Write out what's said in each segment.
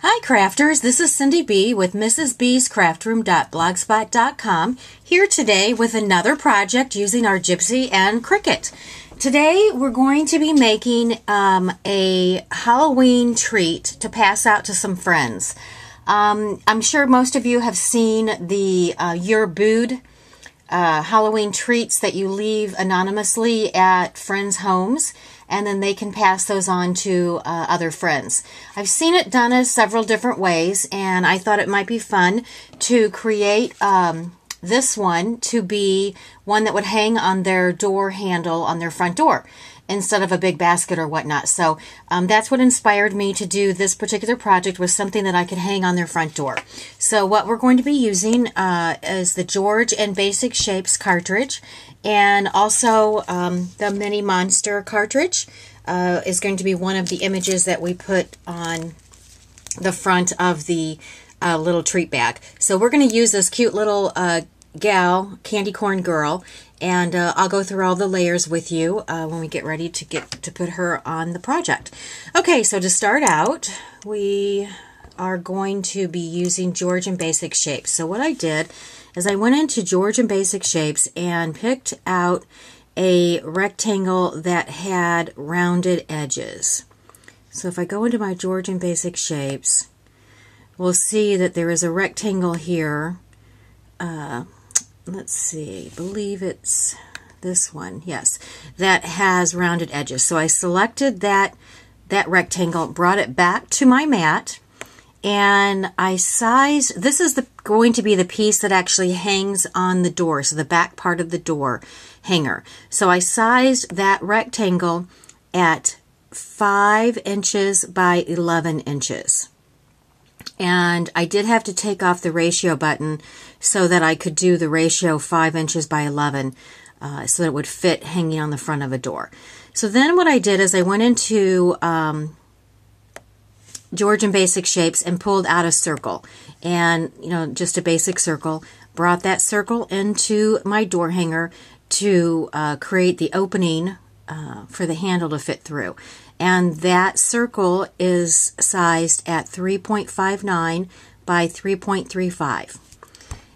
Hi crafters, this is Cindy B with mrsbscraftroom.blogspot.com here today with another project using our Gypsy and Cricut. Today we're going to be making a Halloween treat to pass out to some friends. I'm sure most of you have seen the Your Bood Halloween treats that you leave anonymously at friends' homes, and then they can pass those on to other friends. I've seen it done as several different ways, and I thought it might be fun to create this one to be one that would hang on their door handle on their front door instead of a big basket or whatnot. So that's what inspired me to do this particular project, was something that I could hang on their front door. So what we're going to be using is the George and Basic Shapes cartridge, and also the Mini Monster cartridge is going to be one of the images that we put on the front of the little treat bag. So we're going to use this cute little gal, candy corn girl, and I'll go through all the layers with you when we get ready to put her on the project. Okay, so to start out, we are going to be using George and Basic Shapes. So what I did is I went into George and Basic Shapes and picked out a rectangle that had rounded edges. So if I go into my George and Basic Shapes, we'll see that there is a rectangle here. Let's see, I believe it's this one, yes, that has rounded edges. So I selected that rectangle, brought it back to my mat, and I sized, this is going to be the piece that actually hangs on the door, so the back part of the door hanger. So I sized that rectangle at 5 inches by 11 inches. And I did have to take off the ratio button so that I could do the ratio 5 inches by 11 so that it would fit hanging on the front of a door. So then what I did is I went into George and Basic Shapes and pulled out a circle, and just a basic circle, brought that circle into my door hanger to create the opening for the handle to fit through. And that circle is sized at 3.59 by 3.35.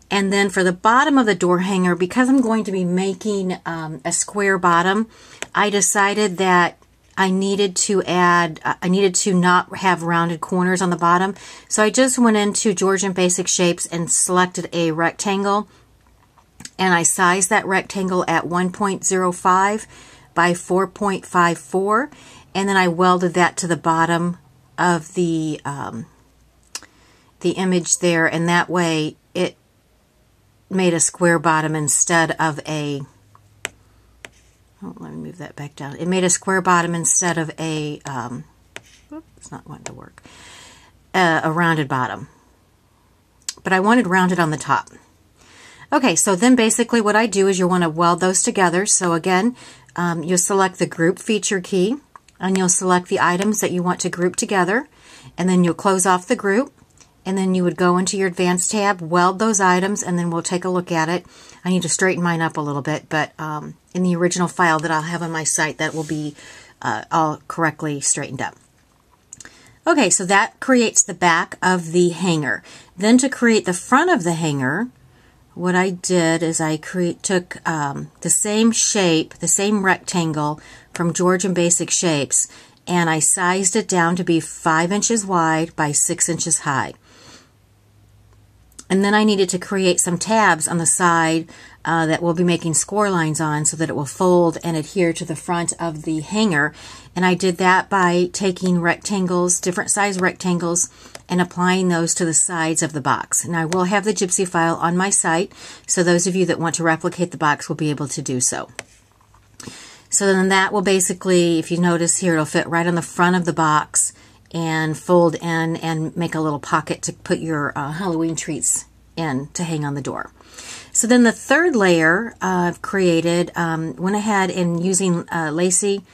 And then for the bottom of the door hanger, because I'm going to be making a square bottom, I decided that I needed to not have rounded corners on the bottom. So I just went into George and Basic Shapes and selected a rectangle, and I sized that rectangle at 1.05 by 4.54, and then I welded that to the bottom of the image there, and that way it made a square bottom instead of a, let me move that back down. It made a square bottom instead of a, it's not going to work, a rounded bottom. But I wanted rounded on the top. Okay, so then basically what I do is you'll want to weld those together. So again, you'll select the group feature key, and you'll select the items that you want to group together, and then you'll close off the group, and then you would go into your Advanced tab, weld those items, and then we'll take a look at it. I need to straighten mine up a little bit, but in the original file that I'll have on my site, that will be all correctly straightened up. Okay, so that creates the back of the hanger. Then to create the front of the hanger, what I did is I took the same shape, the same rectangle from George and Basic Shapes, and I sized it down to be 5 inches wide by 6 inches high. And then I needed to create some tabs on the side that we'll be making score lines on so that it will fold and adhere to the front of the hanger. And I did that by taking rectangles, different size rectangles, and applying those to the sides of the box. And I will have the Gypsy file on my site, so those of you that want to replicate the box will be able to do so. So then that will basically, if you notice here, it'll fit right on the front of the box and fold in and make a little pocket to put your Halloween treats in to hang on the door. So then the third layer I've created, went ahead and using lacy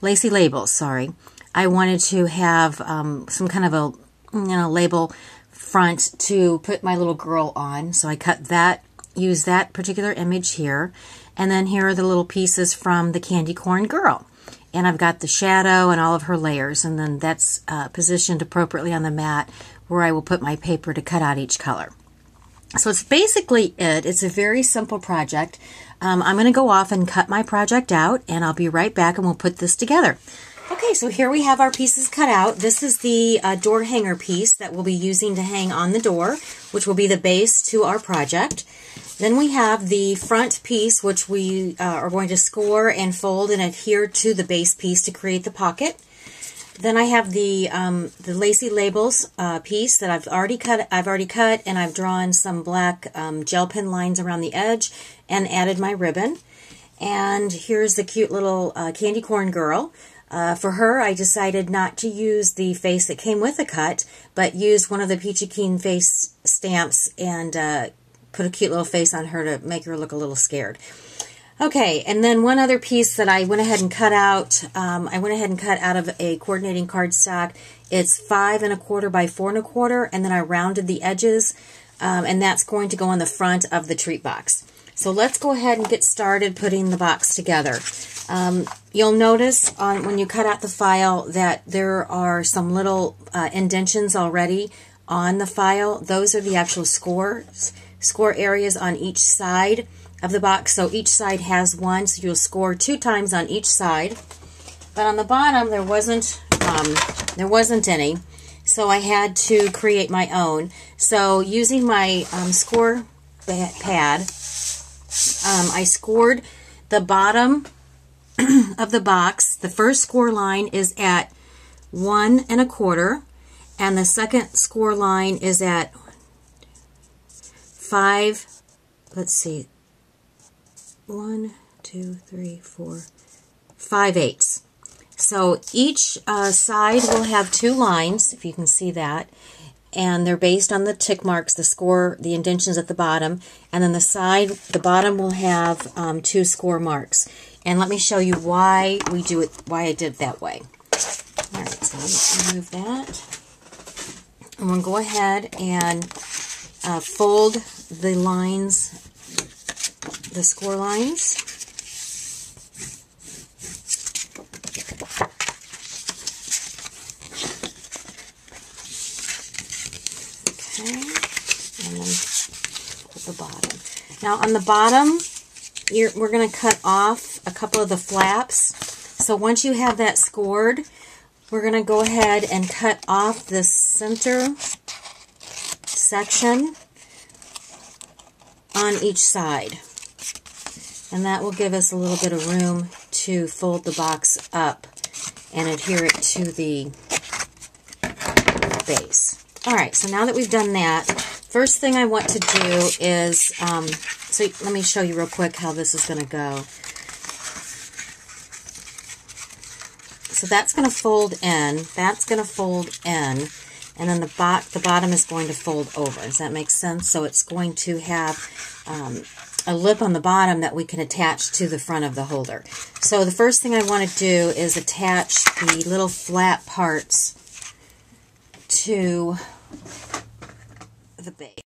labels, sorry. I wanted to have some kind of a label front to put my little girl on. So I cut that, used that particular image here. And then here are the little pieces from the candy corn girl. and I've got the shadow and all of her layers, and then that's positioned appropriately on the mat where I will put my paper to cut out each color. So it's basically it. It's a very simple project. I'm going to go off and cut my project out, and I'll be right back and we'll put this together. Okay, so here we have our pieces cut out. This is the door hanger piece that we'll be using to hang on the door, which will be the base to our project. Then we have the front piece, which we are going to score and fold and adhere to the base piece to create the pocket. Then I have the lacy labels piece that I've already cut, and I've drawn some black gel pen lines around the edge and added my ribbon. And here's the cute little candy corn girl. For her, I decided not to use the face that came with the cut, but use one of the Peachy Keen face stamps and put a cute little face on her to make her look a little scared. Okay, and then one other piece that I went ahead and cut out, out of a coordinating cardstock. It's 5 1/4 by 4 1/4, and then I rounded the edges, and that's going to go on the front of the treat box. So let's go ahead and get started putting the box together. You'll notice when you cut out the file that there are some little indentions already on the file. Those are the actual score areas on each side of the box. So each side has one, so you'll score 2 times on each side. But on the bottom there wasn't any, so I had to create my own. So using my score pad, I scored the bottom of the box. The first score line is at 1 1/4, and the second score line is at 5. Let's see. 1, 2, 3, 4, 5/8. So each side will have 2 lines, if you can see that, and they're based on the tick marks, the indentions at the bottom, and then the bottom will have 2 score marks. And let me show you why I did it that way. All right, so let me remove that. I'm going to go ahead and fold the lines, the score lines. Okay, and then put the bottom. Now on the bottom, we're going to cut off a couple of the flaps. So once you have that scored, we're going to go ahead and cut off the center section on each side. And that will give us a little bit of room to fold the box up and adhere it to the base. Alright, so now that we've done that, first thing I want to do is, so let me show you real quick how this is going to go. So that's going to fold in, and then the bottom is going to fold over. Does that make sense? So it's going to have a lip on the bottom that we can attach to the front of the holder. So the first thing I want to do is attach the little flat parts to the base.